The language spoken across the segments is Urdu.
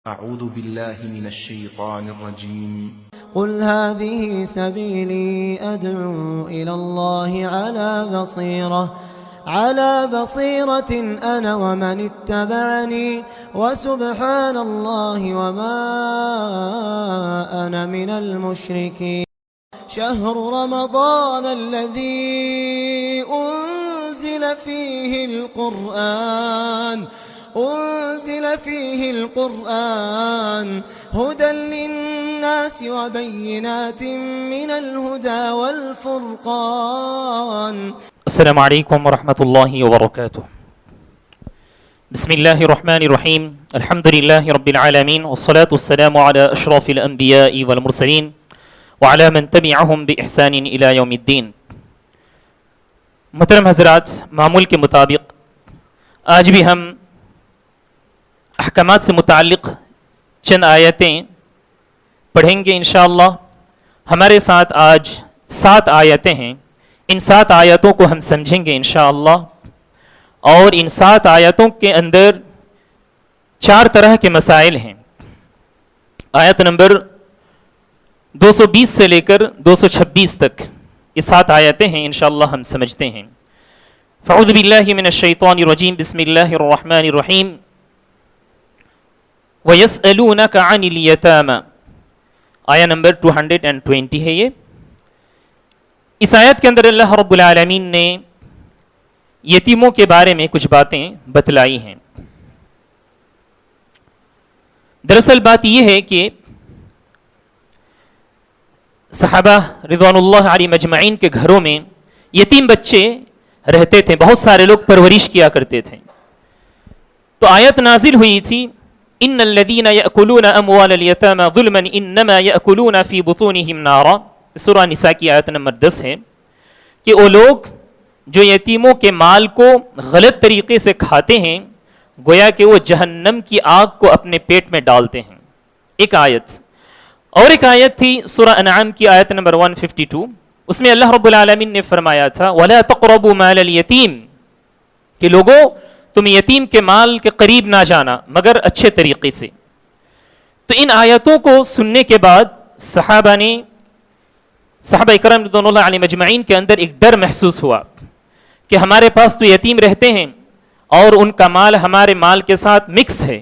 أعوذ بالله من الشيطان الرجيم قل هذه سبيلي أدعو إلى الله على بصيرة أنا ومن اتبعني وسبحان الله وما أنا من المشركين. شهر رمضان الذي أنزل فيه القرآن هدى للناس وبينات من الهدى والفرقان. السلام عليكم ورحمة الله وبركاته. بسم الله الرحمن الرحيم. الحمد لله رب العالمين والصلاة والسلام على أشرف الأنبياء والمرسلين وعلى من تبعهم بإحسان إلى يوم الدين. محترم حضرات، معمول کے مطابق آج بھی ہم احکامات سے متعلق چند آیتیں پڑھیں گے انشاءاللہ. ہمارے ساتھ آج 7 آیتیں ہیں. ان 7 آیتوں کو ہم سمجھیں گے انشاءاللہ، اور ان 7 آیتوں کے اندر 4 طرح کے مسائل ہیں. آیت نمبر 220 سے لے کر 226 تک یہ 7 آیتیں ہیں، انشاءاللہ ہم سمجھتے ہیں. فاعوذ باللہ من الشیطان الرجیم. بسم اللہ الرحمن الرحیم. وَيَسْأَلُونَكَ عَنِ الْيَتَامَى. آیت نمبر 220 ہے یہ. اس آیت کے اندر اللہ رب العالمین نے یتیموں کے بارے میں کچھ باتیں بتلائی ہیں. دراصل بات یہ ہے کہ صحابہ رضوان اللہ علیہم اجمعین کے گھروں میں یتیم بچے رہتے تھے، بہت سارے لوگ پرورش کیا کرتے تھے. تو آیت نازل ہوئی تھی، ان الذین یأکلون اموال الیتامی ظلما انما یأکلون فی بطونہم نارا. سورہ نساء کی آیت نمبر 10 ہے کہ وہ لوگ جو یتیموں کے مال کو غلط طریقے سے کھاتے ہیں گویا کہ وہ جہنم کی آگ کو اپنے پیٹ میں ڈالتے ہیں. ایک آیت. اور ایک آیت تھی سورہ انعام کی آیت نمبر 152. اس میں اللہ رب العالمین نے فرمایا تھا وَلَا تَقْرَبُوا مَالَ الْيَتِيمِ، کہ لوگوں تم یتیم کے مال کے قریب نہ جانا مگر اچھے طریقے سے. تو ان آیتوں کو سننے کے بعد صحابہ اکرام رضوان اللہ علیہم اجمعین کے اندر ایک ڈر محسوس ہوا کہ ہمارے پاس تو یتیم رہتے ہیں اور ان کا مال ہمارے مال کے ساتھ مکس ہے،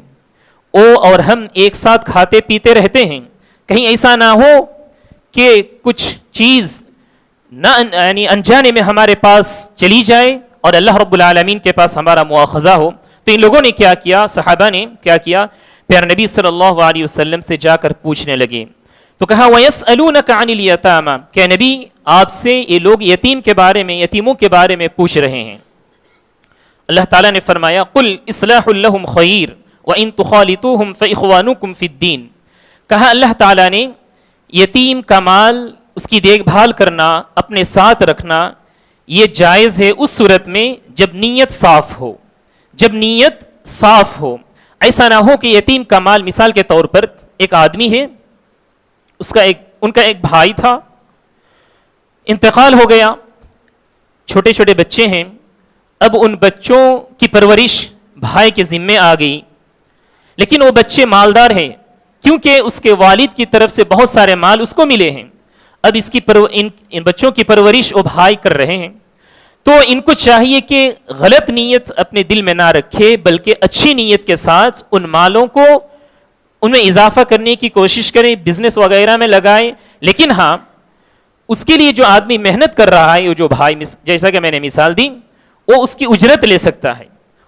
اور ہم ایک ساتھ کھاتے پیتے رہتے ہیں، کہیں ایسا نہ ہو کہ کچھ چیز یعنی انجانے میں ہمارے پاس چلی جائے اور اللہ رب العالمین کے پاس ہمارا مواخذہ ہو. تو ان لوگوں نے کیا کیا، صحابہ نے کیا کیا، پیارے نبی صلی اللہ علیہ وسلم سے جا کر پوچھنے لگے. تو کہا وَيَسْأَلُونَكَ عَنِ الْيَتَامَى، کہ نبی آپ سے یہ لوگ یتیموں کے بارے میں پوچھ رہے ہیں. اللہ تعالیٰ نے فرمایا قُلْ إِصْلَاحٌ لَهُمْ خَيْرٌ وَإِن تُخَالِطُوهُمْ فَإِخْوَانُكُمْ فِي الدِّينِ. کہا اللہ تعالیٰ نے یتیم کا مال، اس کی دیکھ بھال کرنا، اپنے ساتھ رکھنا، یہ جائز ہے اس صورت میں جب نیت صاف ہو. ایسا نہ ہو کہ یتیم کا مال، مثال کے طور پر ایک آدمی ہے، ان کا ایک بھائی تھا، انتقال ہو گیا، چھوٹے چھوٹے بچے ہیں، اب ان بچوں کی پرورش بھائی کے ذمے آ گئی، لیکن وہ بچے مالدار ہیں کیونکہ اس کے والد کی طرف سے بہت سارے مال اس کو ملے ہیں. اب ان بچوں کی پرورش وہ بھائی کر رہے ہیں. تو ان کو چاہیے کہ غلط نیت اپنے دل میں نہ رکھے بلکہ اچھی نیت کے ساتھ ان مالوں کو ان میں اضافہ کرنے کی کوشش کریں، بزنس وغیرہ میں لگائیں. لیکن ہاں، اس کے لیے جو آدمی محنت کر رہا ہے، جو بھائی جیسا کہ میں نے مثال دی، وہ اس کی اجرت لے سکتا ہے،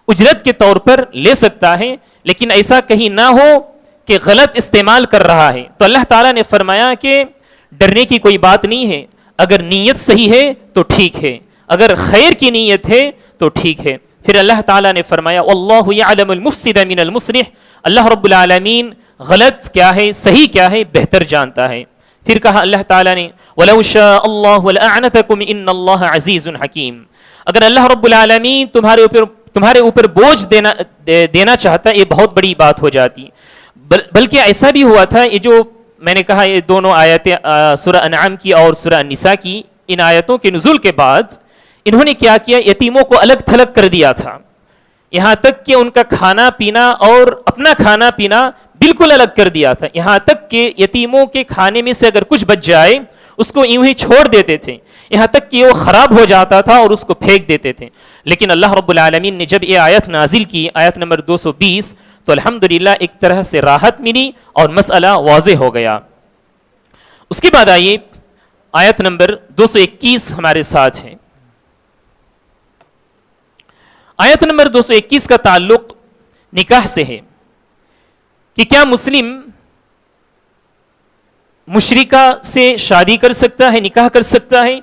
اجرت کے طور پر لے سکتا ہے، لیکن ایسا کہیں نہ ہو کہ غلط استعمال کر رہا ہے. تو اللہ تعالیٰ نے فرمایا کہ ڈرنے کی کوئی بات نہیں ہے، اگر نیت صحیح ہے تو ٹھیک ہے، اگر خیر کی نیت ہے تو ٹھیک ہے. پھر اللہ تعالیٰ نے فرمایا واللہ یعلم المفسد من المصلح، اللہ رب العالمین غلط کیا ہے صحیح کیا ہے بہتر جانتا ہے. پھر کہا اللہ تعالیٰ نے وَلَوْ شَاءَ اللَّهُ لَأَعْنَتَكُمْ إِنَّ اللَّهَ عَزِيزٌ حَكِيمٌ، اگر اللہ رب العالمین تمہارے اوپر بوجھ دینا چاہتا یہ بہت بڑی بات ہو جاتی. بلکہ ایسا بھی ہوا تھا، یہ جو میں نے کہا یہ دونوں آیتیں سورہ انعام کی اور سورہ النساء کی، ان آیتوں کے نزول کے بعد انہوں نے کیا کیا، یتیموں کو الگ تھلگ کر دیا تھا. یہاں تک کہ ان کا کھانا پینا اور اپنا کھانا پینا بالکل الگ کر دیا تھا، یہاں تک کہ یتیموں کے کھانے میں سے اگر کچھ بچ جائے اس کو یوں ہی چھوڑ دیتے تھے، یہاں تک کہ وہ خراب ہو جاتا تھا اور اس کو پھینک دیتے تھے. لیکن اللہ رب العالمین نے جب یہ آیت نازل کی، آیت نمبر 220، تو الحمدللہ ایک طرح سے راحت ملی اور مسئلہ واضح ہو گیا. اس کے بعد آئیے آیت نمبر 221 ہمارے ساتھ ہے. آیت نمبر 221 کا تعلق نکاح سے ہے کہ کیا مسلم مشرکہ سے شادی کر سکتا ہے، نکاح کر سکتا ہے،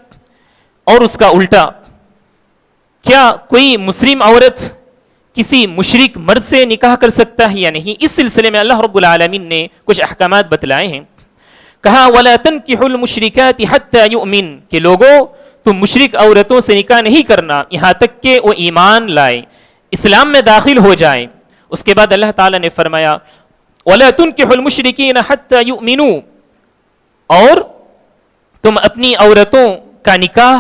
اور اس کا الٹا کیا کوئی مسلم عورت کسی مشرک مرد سے نکاح کر سکتا ہے یا نہیں. اس سلسلے میں اللہ رب العالمین نے کچھ احکامات بتلائے ہیں. کہا وَلَا تَنْكِحُوا الْمُشْرِكَاتِ حَتَّى يُؤْمِنْ کہ لوگوں تم مشرک عورتوں سے نکاح نہیں کرنا یہاں تک کہ وہ ایمان لائے، اسلام میں داخل ہو جائیں. اس کے بعد اللہ تعالیٰ نے فرمایا وَلَا تُنْكِحُوا الْمُشْرِكِينَ حَتَّى يُؤْمِنُوا اور تم اپنی عورتوں کا نکاح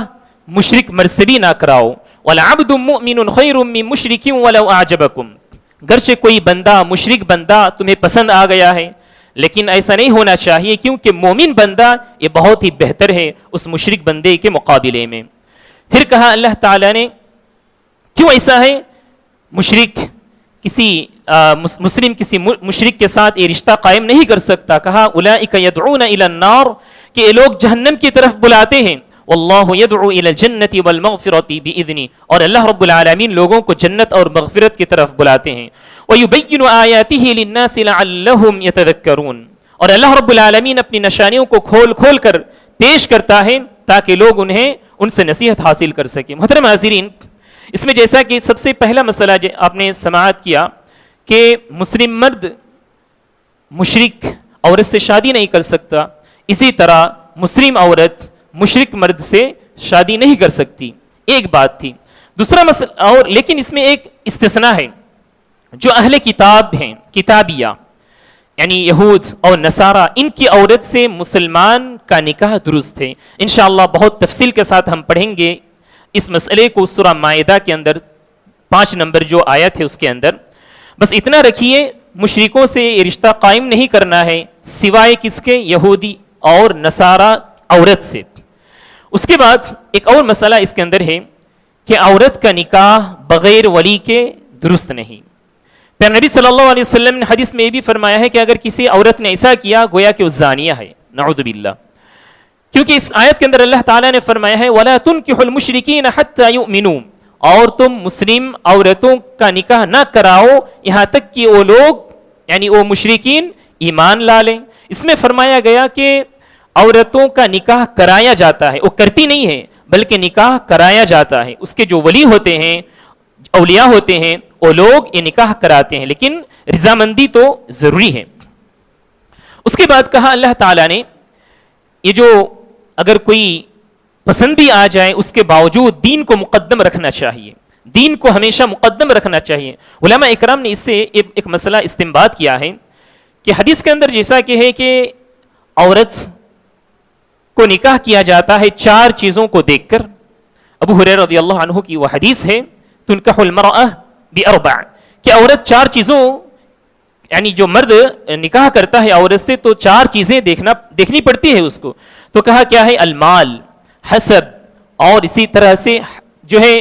مشرک مرد سے بھی نہ کراؤ. وَلَعَبْدٌ مُؤْمِنٌ خَيْرٌ مِّن مُشْرِكٍ وَلَوْ أَعْجَبَكُمْ گرچہ کوئی بندہ مشرک بندہ تمہیں پسند آ گیا ہے لیکن ایسا نہیں ہونا چاہیے کیونکہ مومن بندہ یہ بہت ہی بہتر ہے اس مشرک بندے کے مقابلے میں. پھر کہا اللہ تعالیٰ نے کیوں ایسا ہے، مشرک کسی مسلم کسی مشرک کے ساتھ یہ رشتہ قائم نہیں کر سکتا. کہا اولئک یدعون الی النار کہ یہ لوگ جہنم کی طرف بلاتے ہیں، واللہ یدعو الی الجنۃ والمغفرۃ باذنہ اور اللہ رب العالمین لوگوں کو جنت اور مغفرت کی طرف بلاتے ہیں. ویبین آیاتہ للناس لعلہم یتذکرون اور اللہ رب العالمین اپنی نشانیوں کو کھول کھول کر پیش کرتا ہے تاکہ لوگ ان سے نصیحت حاصل کر سکیں. محترم حاضرین، اس میں جیسا کہ سب سے پہلا مسئلہ آپ نے سماعت کیا کہ مسلم مرد مشرک عورت سے شادی نہیں کر سکتا، اسی طرح مسلم عورت مشرک مرد سے شادی نہیں کر سکتی، ایک بات تھی. دوسرا مسئلہ اور لیکن اس میں ایک استثناء ہے، جو اہل کتاب ہیں کتابیہ یعنی یہود اور نصارہ ان کی عورت سے مسلمان کا نکاح درست ہے. انشاءاللہ بہت تفصیل کے ساتھ ہم پڑھیں گے اس مسئلے کو سورہ مائدہ کے اندر 5 نمبر جو آیت ہے اس کے اندر. بس اتنا رکھیے مشرکوں سے یہ رشتہ قائم نہیں کرنا ہے سوائے کس کے، یہودی اور نصارہ عورت سے. اس کے بعد ایک اور مسئلہ اس کے اندر ہے کہ عورت کا نکاح بغیر ولی کے درست نہیں. پھر نبی صلی اللہ علیہ وسلم نے حدیث میں یہ بھی فرمایا ہے کہ اگر کسی عورت نے ایسا کیا گویا کہ وہ زانیہ ہے، نعوذ باللہ. کیونکہ اس آیت کے اندر اللہ تعالیٰ نے فرمایا ہے وَلَا تُنْكِحُوا الْمُشْرِكِينَ حَتَّى يُؤْمِنُوا اور تم مسلم عورتوں کا نکاح نہ کراؤ یہاں تک کہ وہ لوگ یعنی وہ مشرکین ایمان لا لیں. اس میں فرمایا گیا کہ عورتوں کا نکاح کرایا جاتا ہے، وہ کرتی نہیں ہے بلکہ نکاح کرایا جاتا ہے. اس کے جو ولی ہوتے ہیں، اولیاء ہوتے ہیں، وہ لوگ یہ نکاح کراتے ہیں لیکن رضامندی تو ضروری ہے. اس کے بعد کہا اللہ تعالیٰ نے یہ جو اگر کوئی پسند بھی آ جائے اس کے باوجود دین کو مقدم رکھنا چاہیے، دین کو ہمیشہ مقدم رکھنا چاہیے. علماء اکرام نے اس سے ایک مسئلہ استنباط کیا ہے کہ حدیث کے اندر جیسا کہ ہے کہ عورت کو نکاح کیا جاتا ہے 4 چیزوں کو دیکھ کر. ابو ہریرہ رضی اللہ عنہ کی وہ حدیث ہے تنکح المرأة بأربع کہ عورت 4 چیزوں یعنی جو مرد نکاح کرتا ہے عورت سے تو 4 چیزیں دیکھنی پڑتی ہے اس کو. تو کہا کیا ہے، المال، حسب اور اسی طرح سے جو ہے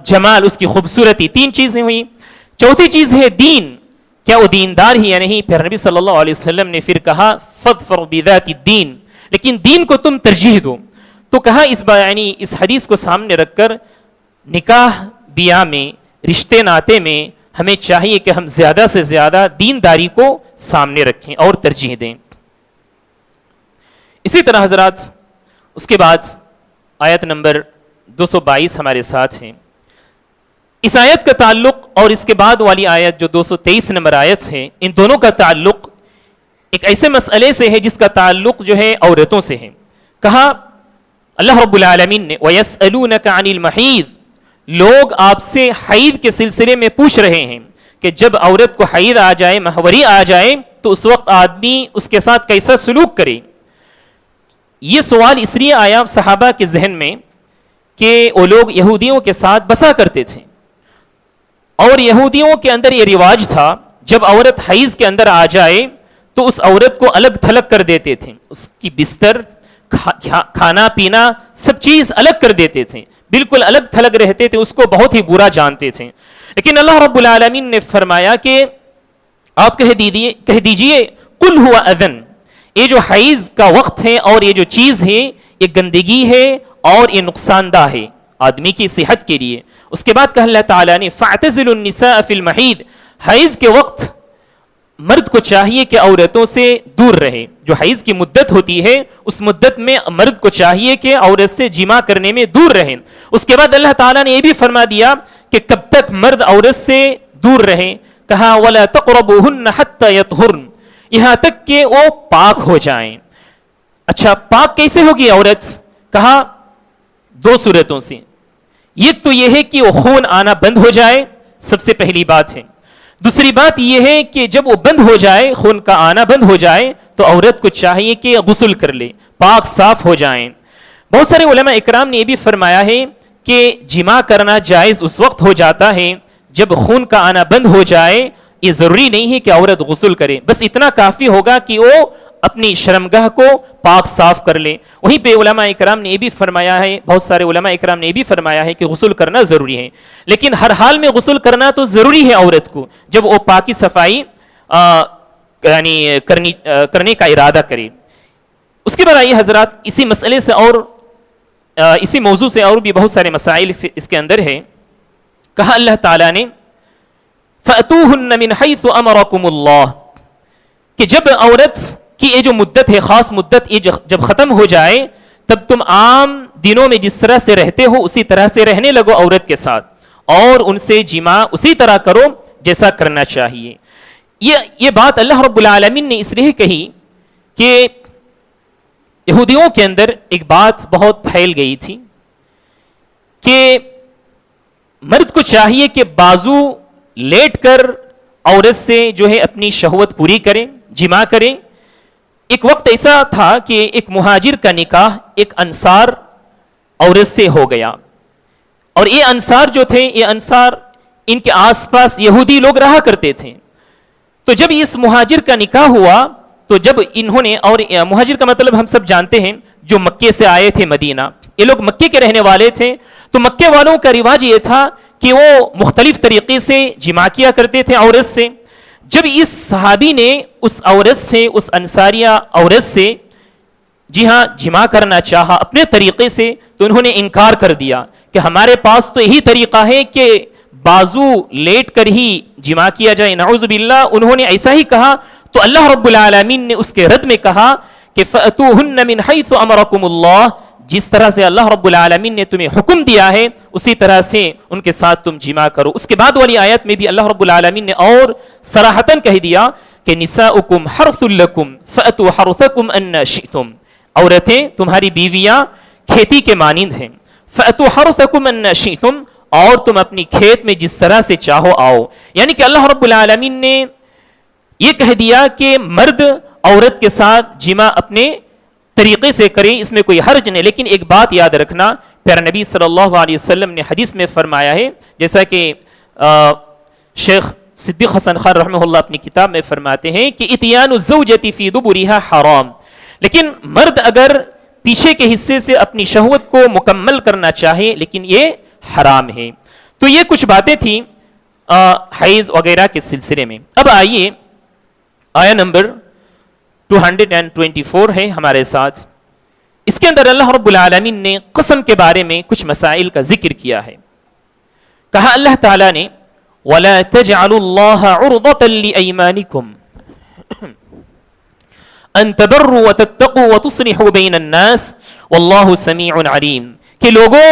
جمال، اس کی خوبصورتی، 3 چیزیں ہوئی. چوتھی چیز ہے دین، کیا وہ دیندار ہی یا نہیں. پھر نبی صلی اللہ علیہ وسلم نے پھر کہا فاظفر بذات الدین لیکن دین کو تم ترجیح دو. تو کہا یعنی اس حدیث کو سامنے رکھ کر نکاح بیاہ میں رشتے ناتے میں ہمیں چاہیے کہ ہم زیادہ سے زیادہ دینداری کو سامنے رکھیں اور ترجیح دیں. اسی طرح حضرات اس کے بعد آیت نمبر 222 ہمارے ساتھ ہیں. اس آیت کا تعلق اور اس کے بعد والی آیت جو 223 نمبر آیت ہے ان دونوں کا تعلق ایک ایسے مسئلے سے ہے جس کا تعلق جو ہے عورتوں سے ہے. کہا اللہ رب العالمین نے وَيَسْأَلُونَكَ عَنِ الْمَحِيضِ لوگ آپ سے حید کے سلسلے میں پوچھ رہے ہیں کہ جب عورت کو حید آ جائے، مہوری آ جائے تو اس وقت آدمی اس کے ساتھ کیسا سلوک کرے. یہ سوال اس لیے آیا صحابہ کے ذہن میں کہ وہ لوگ یہودیوں کے ساتھ بسا کرتے تھے اور یہودیوں کے اندر یہ رواج تھا جب عورت حیض کے اندر آ جائے تو اس عورت کو الگ تھلگ کر دیتے تھے، اس کی بستر، کھانا پینا سب چیز الگ کر دیتے تھے، بالکل الگ تھلگ رہتے تھے، اس کو بہت ہی برا جانتے تھے. لیکن اللہ رب العالمین نے فرمایا کہ آپ کہہ دیجئے قل ہوا اذن، یہ جو حیض کا وقت ہے اور یہ جو چیز ہے یہ گندگی ہے اور یہ نقصان دہ ہے آدمی کی صحت کے لیے. اس کے بعد کہا اللہ تعالیٰ نے فاعتزلوا النساء فی المحیض، حیض کے وقت مرد کو چاہیے کہ عورتوں سے دور رہے. جو حیض کی مدت ہوتی ہے اس مدت میں مرد کو چاہیے کہ عورت سے جماع کرنے میں دور رہے. اس کے بعد اللہ تعالیٰ نے یہ بھی فرما دیا کہ کب تک مرد عورت سے دور رہے، کہا وَلَا تَقْرَبُوهُنَّ حَتَّى يَطْهُرْنَ، یہاں تک کہ وہ پاک ہو جائیں. اچھا پاک کیسے ہوگی عورت؟ کہا دو صورتوں سے. ایک تو یہ ہے کہ وہ خون آنا بند ہو جائے، سب سے پہلی بات ہے. دوسری بات یہ ہے کہ جب وہ بند ہو جائے، خون کا آنا بند ہو جائے، تو عورت کو چاہیے کہ غسل کر لے، پاک صاف ہو جائیں. بہت سارے علماء اکرام نے یہ بھی فرمایا ہے کہ جماع کرنا جائز اس وقت ہو جاتا ہے جب خون کا آنا بند ہو جائے. یہ ضروری نہیں ہے کہ عورت غسل کرے، بس اتنا کافی ہوگا کہ وہ اپنی شرمگاہ کو پاک صاف کر لے. وہیں پہ علماء اکرام نے یہ بھی فرمایا ہے، بہت سارے علماء اکرام نے یہ بھی فرمایا ہے کہ غسل کرنا ضروری ہے، لیکن ہر حال میں غسل کرنا تو ضروری ہے عورت کو جب وہ پاکی صفائی یعنی کرنے کا ارادہ کرے. اس کے بعد آئیے حضرات، اسی مسئلے سے اور اسی موضوع سے اور بھی بہت سارے مسائل اس کے اندر ہے. کہا اللہ تعالیٰ نے فَأْتُوهُنَّ مِنْ حَيْثُ أَمَرَكُمُ اللَّهُ، کہ جب عورت کی یہ جو مدت ہے، خاص مدت، یہ جب ختم ہو جائے تب تم عام دنوں میں جس طرح سے رہتے ہو اسی طرح سے رہنے لگو عورت کے ساتھ، اور ان سے جماع اسی طرح کرو جیسا کرنا چاہیے. یہ بات اللہ رب العالمین نے اس لیے کہی کہ یہودیوں کے اندر ایک بات بہت پھیل گئی تھی کہ مرد کو چاہیے کہ بازو لیٹ کر عورت سے جو ہے اپنی شہوت پوری کرے، جماع کرے. ایک وقت ایسا تھا کہ ایک مہاجر کا نکاح ایک انصار عورت سے ہو گیا، اور یہ انصار جو تھے، یہ انصار ان کے آس پاس یہودی لوگ رہا کرتے تھے. تو جب اس مہاجر کا نکاح ہوا تو جب انہوں نے، اور مہاجر کا مطلب ہم سب جانتے ہیں جو مکے سے آئے تھے مدینہ، یہ لوگ مکے کے رہنے والے تھے. تو مکے والوں کا رواج یہ تھا کہ وہ مختلف طریقے سے جماع کیا کرتے تھے عورت سے. جب اس صحابی نے اس عورت سے، اس انصاریہ عورت سے جی ہاں جماع کرنا چاہا اپنے طریقے سے، تو انہوں نے انکار کر دیا کہ ہمارے پاس تو یہی طریقہ ہے کہ بازو لیٹ کر ہی جماع کیا جائے. نعوذ باللہ، انہوں نے ایسا ہی کہا. تو اللہ رب العالمین نے اس کے رد میں کہا کہ فَأْتُوهُنَّ مِنْ حَيْثُ أَمَرَكُمُ اللَّهُ، جس طرح سے اللہ رب العالمین نے تمہیں حکم دیا ہے اسی طرح سے ان کے ساتھ تم جماع کرو. اس کے بعد والی آیت میں بھی اللہ رب العالمین نے اور صراحتاً کہہ دیا کہ نساؤکم حرث لکم فأتوا حرثکم ان شئتم، عورتیں تمہاری بیویاں کھیتی کے مانند ہیں. فأتوا حرثکم ان شئتم، اور تم اپنی کھیت میں جس طرح سے چاہو آؤ. یعنی کہ اللہ رب العالمین نے یہ کہہ دیا کہ مرد عورت کے ساتھ جماع اپنے طریقے سے کریں، اس میں کوئی حرج نہیں. لیکن ایک بات یاد رکھنا، پیارے نبی صلی اللہ علیہ وسلم نے حدیث میں فرمایا ہے، جیسا کہ شیخ صدیق حسن خان رحمہ اللہ اپنی کتاب میں فرماتے ہیں کہ اتیان الزوجۃ فی دبرها حرام، لیکن مرد اگر پیچھے کے حصے سے اپنی شہوت کو مکمل کرنا چاہے لیکن یہ حرام ہے. تو یہ کچھ باتیں تھیں حیض وغیرہ کے سلسلے میں. اب آئیے آیا نمبر 224 ہے ہمارے ساتھ. اس کے اندر اللہ رب العالمین نے قسم کے بارے میں کچھ مسائل کا ذکر کیا ہے. کہا اللہ تعالیٰ نے وَلَا تَجْعَلُوا اللَّهَ عُرْضَةً لِأَيْمَانِكُمْ أَن تَبَرُّوا وَتَتَّقُوا وَتُصْلِحُوا بَيْنَ النَّاسِ وَاللَّهُ سَمِيعٌ عَلِيمٌ، کہ لوگوں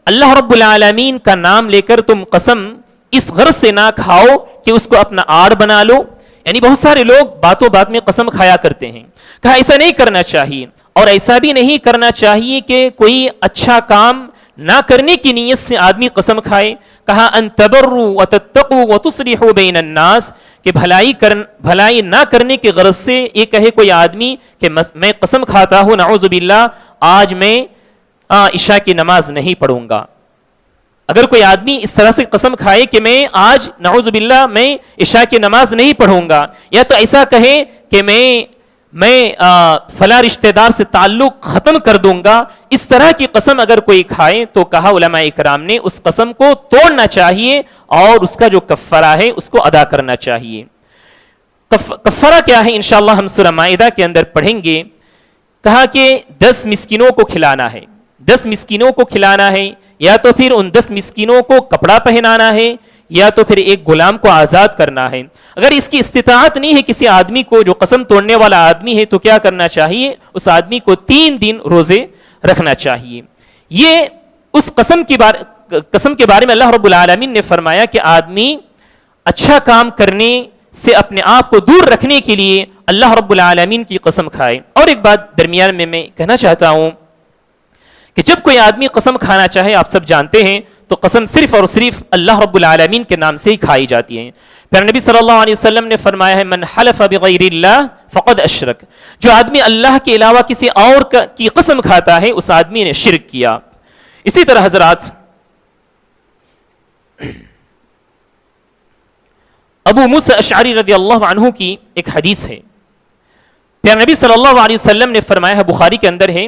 اللہ رب العالمین کا نام لے کر تم قسم اس غرض سے نہ کھاؤ کہ اس کو اپنا آڑ بنا لو. یعنی بہت سارے لوگ باتوں بات میں قسم کھایا کرتے ہیں. کہا ایسا نہیں کرنا چاہیے، اور ایسا بھی نہیں کرنا چاہیے کہ کوئی اچھا کام نہ کرنے کی نیت سے آدمی قسم کھائے. کہا ان تبروا وتتقوا وتصلحوا بین الناس، کہ بھلائی نہ کرنے کی غرض سے یہ کہے کوئی آدمی کہ میں قسم کھاتا ہوں نعوذ باللہ آج میں عشاء کی نماز نہیں پڑھوں گا. اگر کوئی آدمی اس طرح سے قسم کھائے کہ میں آج نعوذ باللہ میں عشاء کی نماز نہیں پڑھوں گا، یا تو ایسا کہے کہ میں فلاں رشتہ دار سے تعلق ختم کر دوں گا، اس طرح کی قسم اگر کوئی کھائے تو کہا علماء کرام نے اس قسم کو توڑنا چاہیے اور اس کا جو کفارہ ہے اس کو ادا کرنا چاہیے۔ کفارہ کیا ہے انشاءاللہ ہم سورہ مائدہ کے اندر پڑھیں گے۔ کہا کہ 10 مسکینوں کو کھلانا ہے، 10 مسکینوں کو کھلانا ہے، یا تو پھر ان 10 مسکینوں کو کپڑا پہنانا ہے، یا تو پھر ایک غلام کو آزاد کرنا ہے۔ اگر اس کی استطاعت نہیں ہے کسی آدمی کو، جو قسم توڑنے والا آدمی ہے، تو کیا کرنا چاہیے؟ اس آدمی کو 3 دن روزے رکھنا چاہیے۔ یہ اس قسم کے بارے میں اللہ رب العالمین نے فرمایا کہ آدمی اچھا کام کرنے سے اپنے آپ کو دور رکھنے کے لیے اللہ رب العالمین کی قسم کھائے۔ اور ایک بات درمیان میں کہنا چاہتا ہوں کہ جب کوئی آدمی قسم کھانا چاہے، آپ سب جانتے ہیں، تو قسم صرف اور صرف اللہ رب العالمین کے نام سے ہی کھائی جاتی ہے۔ پھر نبی صلی اللہ علیہ وسلم نے فرمایا ہے من حلف بغیر اللہ فقد اشرک، جو آدمی اللہ کے علاوہ کسی اور کی قسم کھاتا ہے اس آدمی نے شرک کیا۔ اسی طرح حضرات ابو موسیٰ اشعری رضی اللہ عنہ کی ایک حدیث ہے، پھر نبی صلی اللہ علیہ وسلم نے فرمایا ہے، بخاری کے اندر ہے،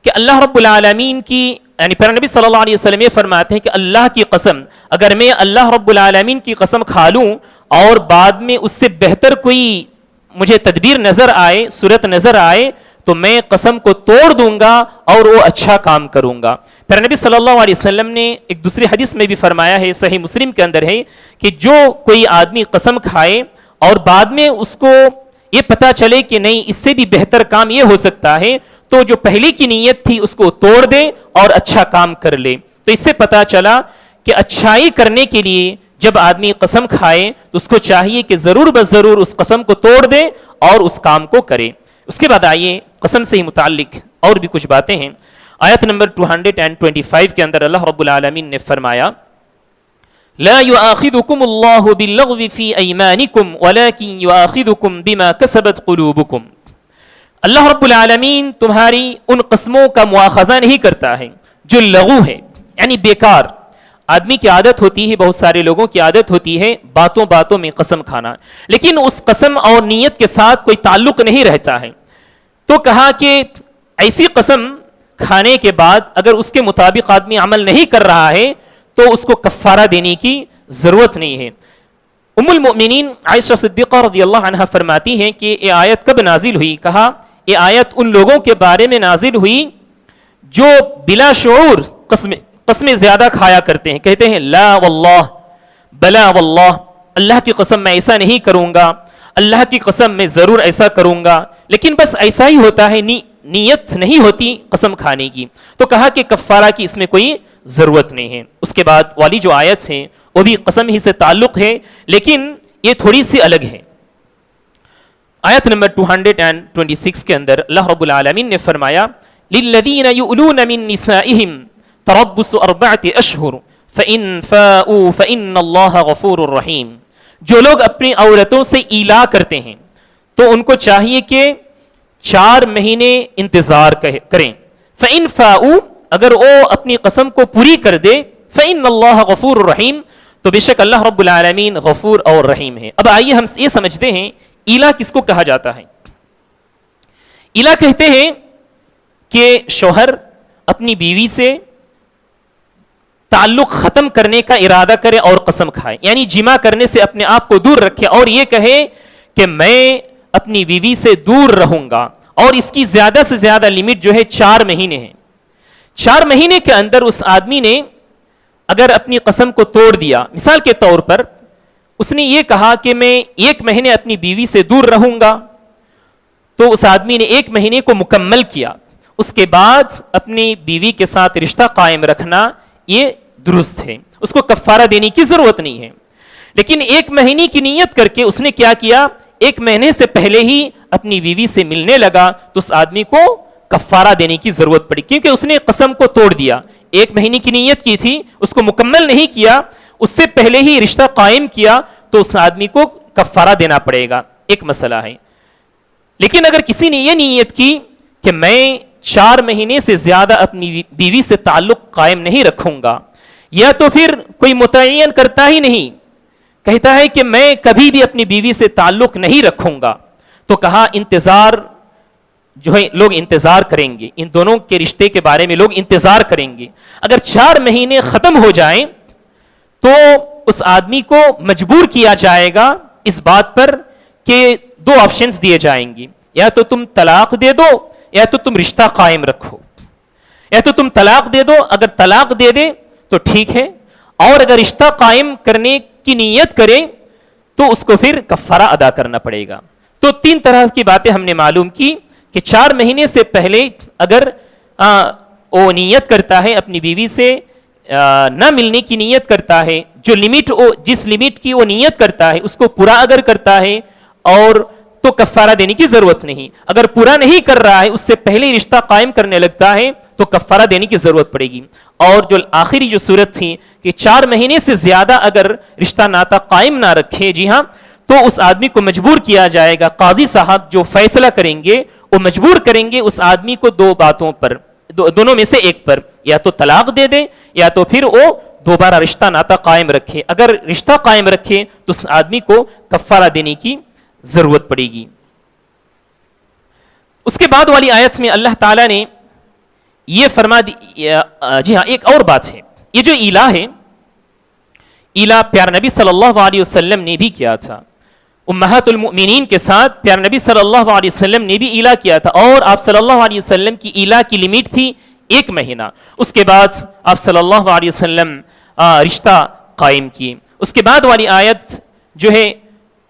کہ اللہ رب العالمین کی، یعنی پھر نبی صلی اللہ علیہ وسلم یہ فرماتے ہیں کہ اللہ کی قسم، اگر میں اللہ رب العالمین کی قسم کھا لوں اور بعد میں اس سے بہتر کوئی مجھے تدبیر نظر آئے، صورت نظر آئے، تو میں قسم کو توڑ دوں گا اور وہ اچھا کام کروں گا۔ پھر نبی صلی اللہ علیہ وسلم نے ایک دوسری حدیث میں بھی فرمایا ہے، صحیح مسلم کے اندر ہے، کہ جو کوئی آدمی قسم کھائے اور بعد میں اس کو یہ پتا چلے کہ نہیں اس سے بھی بہتر کام یہ ہو سکتا ہے، تو جو پہلے کی نیت تھی اس کو توڑ دے اور اچھا کام کر لے۔ تو اس سے پتا چلا کہ اچھائی کرنے کے لیے جب آدمی قسم کھائے تو اس کو چاہیے کہ ضرور بس ضرور اس قسم کو توڑ دے اور اس کام کو کرے۔ اس کے بعد آئیے قسم سے ہی متعلق اور بھی کچھ باتیں ہیں۔ آیت نمبر 225 کے اندر اللہ رب العالمین نے فرمایا لا يؤاخذكم الله باللغو في ايمانكم ولكن يؤاخذكم بما كسبت قلوبكم، اللہ رب العالمین تمہاری ان قسموں کا مواخذہ نہیں کرتا ہے جو لغو ہے، یعنی بیکار۔ آدمی کی عادت ہوتی ہے، بہت سارے لوگوں کی عادت ہوتی ہے باتوں باتوں میں قسم کھانا، لیکن اس قسم اور نیت کے ساتھ کوئی تعلق نہیں رہتا ہے۔ تو کہا کہ ایسی قسم کھانے کے بعد اگر اس کے مطابق آدمی عمل نہیں کر رہا ہے تو اس کو کفارہ دینے کی ضرورت نہیں ہے۔ ام المؤمنین عائشہ صدیقہ رضی اللہ عنہا فرماتی ہیں کہ یہ آیت کب نازل ہوئی؟ کہا یہ آیت ان لوگوں کے بارے میں نازل ہوئی جو بلا شعور قسمیں زیادہ کھایا کرتے ہیں، کہتے ہیں لا واللہ بلا واللہ، اللہ کی قسم میں ایسا نہیں کروں گا، اللہ کی قسم میں ضرور ایسا کروں گا، لیکن بس ایسا ہی ہوتا ہے، نیت نہیں ہوتی قسم کھانے کی۔ تو کہا کہ کفارہ کی اس میں کوئی ضرورت نہیں ہے۔ اس کے بعد والی جو آیت ہیں وہ بھی قسم ہی سے تعلق ہے، لیکن یہ تھوڑی سی الگ ہے۔ آیت نمبر 226 کے اندر اللہ رب العالمین نے فرمایا لِلَّذِينَ يُؤْلُونَ مِن نِّسَائِهِمْ تَرَبُّصُ 4 أَشْهُرٍ فَإِن فَاءُوا فَإِنَّ اللَّهَ غَفُورٌ رَحِيمٌ، جو لوگ اپنی عورتوں سے ایلا کرتے ہیں تو ان کو چاہیے کہ 4 مہینے انتظار کریں۔ فَإِن فَاءُوا، اگر وہ اپنی قسم کو پوری کر دے، فَإِنَّ اللَّهَ غَفُورٌ رَحِيمٌ، تو بے شک اللہ رب العالمین غفور اور رحیم ہے۔ اب آئیے ہم یہ سمجھتے ہیں ایلا کس کو کہا جاتا ہے۔ ایلا کہتے ہیں کہ شوہر اپنی بیوی سے تعلق ختم کرنے کا ارادہ کرے اور قسم کھائے، یعنی جمع کرنے سے اپنے آپ کو دور رکھے اور یہ کہے کہ میں اپنی بیوی سے دور رہوں گا، اور اس کی زیادہ سے زیادہ لمٹ جو ہے 4 مہینے ہے۔ 4 مہینے کے اندر اس آدمی نے اگر اپنی قسم کو توڑ دیا، مثال کے طور پر اس نے یہ کہا کہ میں 1 مہینے اپنی بیوی سے دور رہوں گا، تو اس آدمی نے 1 مہینے کو مکمل کیا، اس کے بعد اپنی بیوی کے ساتھ رشتہ قائم رکھنا یہ درست ہے، اس کو کفارہ دینے کی ضرورت نہیں ہے۔ لیکن 1 مہینے کی نیت کر کے اس نے کیا کیا، 1 مہینے سے پہلے ہی اپنی بیوی سے ملنے لگا، تو اس آدمی کو کفارہ دینے کی ضرورت پڑی، کیونکہ اس نے قسم کو توڑ دیا۔ 1 مہینے کی نیت کی تھی، اس کو مکمل نہیں کیا، اس سے پہلے ہی رشتہ قائم کیا، تو اس آدمی کو کفارہ دینا پڑے گا، ایک مسئلہ ہے۔ لیکن اگر کسی نے یہ نیت کی کہ میں 4 مہینے سے زیادہ اپنی بیوی سے تعلق قائم نہیں رکھوں گا، یا تو پھر کوئی متعین کرتا ہی نہیں، کہتا ہے کہ میں کبھی بھی اپنی بیوی سے تعلق نہیں رکھوں گا، تو کہا انتظار جو ہے لوگ انتظار کریں گے، ان دونوں کے رشتے کے بارے میں لوگ انتظار کریں گے. اگر 4 مہینے ختم ہو جائیں تو اس آدمی کو مجبور کیا جائے گا اس بات پر کہ 2 آپشنز دیے جائیں گے، یا تو تم طلاق دے دو یا تو تم رشتہ قائم رکھو. یا تو تم طلاق دے دو، اگر طلاق دے دے تو ٹھیک ہے، اور اگر رشتہ قائم کرنے کی نیت کرے تو اس کو پھر کفارہ ادا کرنا پڑے گا. تو 3 طرح کی باتیں ہم نے معلوم کی کہ 4 مہینے سے پہلے اگر وہ نیت کرتا ہے اپنی بیوی سے نہ ملنے کی نیت کرتا ہے، جو لمٹ جس لمٹ کی وہ نیت کرتا ہے اس کو پورا اگر کرتا ہے اور تو کفارہ دینے کی ضرورت نہیں. اگر پورا نہیں کر رہا ہے، اس سے پہلے رشتہ قائم کرنے لگتا ہے تو کفارہ دینے کی ضرورت پڑے گی. اور جو آخری جو صورت تھی کہ 4 مہینے سے زیادہ اگر رشتہ ناتا قائم نہ رکھے، جی ہاں، تو اس آدمی کو مجبور کیا جائے گا. قاضی صاحب جو فیصلہ کریں گے وہ مجبور کریں گے اس آدمی کو 2 باتوں پر، دونوں میں سے ایک پر، یا تو طلاق دے دے یا تو پھر وہ دوبارہ رشتہ ناتا قائم رکھے. اگر رشتہ قائم رکھے تو اس آدمی کو کفارہ دینے کی ضرورت پڑے گی. اس کے بعد والی آیت میں اللہ تعالیٰ نے یہ فرما دی، جی ہاں، ایک اور بات ہے. یہ جو ایلا ہے، ایلا پیارے نبی صلی اللہ علیہ وسلم نے بھی کیا تھا. امہات المؤمنین کے ساتھ پیارے نبی صلی اللہ علیہ وسلم نے بھی ایلا کیا تھا، اور آپ صلی اللہ علیہ وسلم کی ایلا کی لمٹ تھی 1 مہینہ. اس کے بعد آپ صلی اللہ علیہ وسلم رشتہ قائم کیے. اس کے بعد والی آیت جو ہے،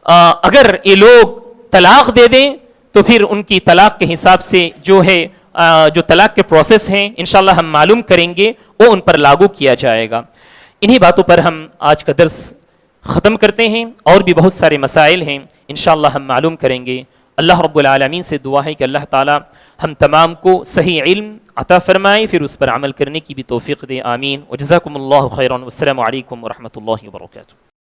اگر یہ لوگ طلاق دے دیں تو پھر ان کی طلاق کے حساب سے جو ہے جو طلاق کے پروسیس ہیں انشاءاللہ ہم معلوم کریں گے، وہ ان پر لاگو کیا جائے گا. انہی باتوں پر ہم آج کا درس ختم کرتے ہیں. اور بھی بہت سارے مسائل ہیں انشاءاللہ ہم معلوم کریں گے. اللہ رب العالمین سے دعا ہے کہ اللہ تعالی ہم تمام کو صحیح علم عطا فرمائے، پھر اس پر عمل کرنے کی بھی توفیق دے. آمین. وجزاکم اللہ خیرا، والسلام علیکم ورحمۃ اللہ وبرکاتہ.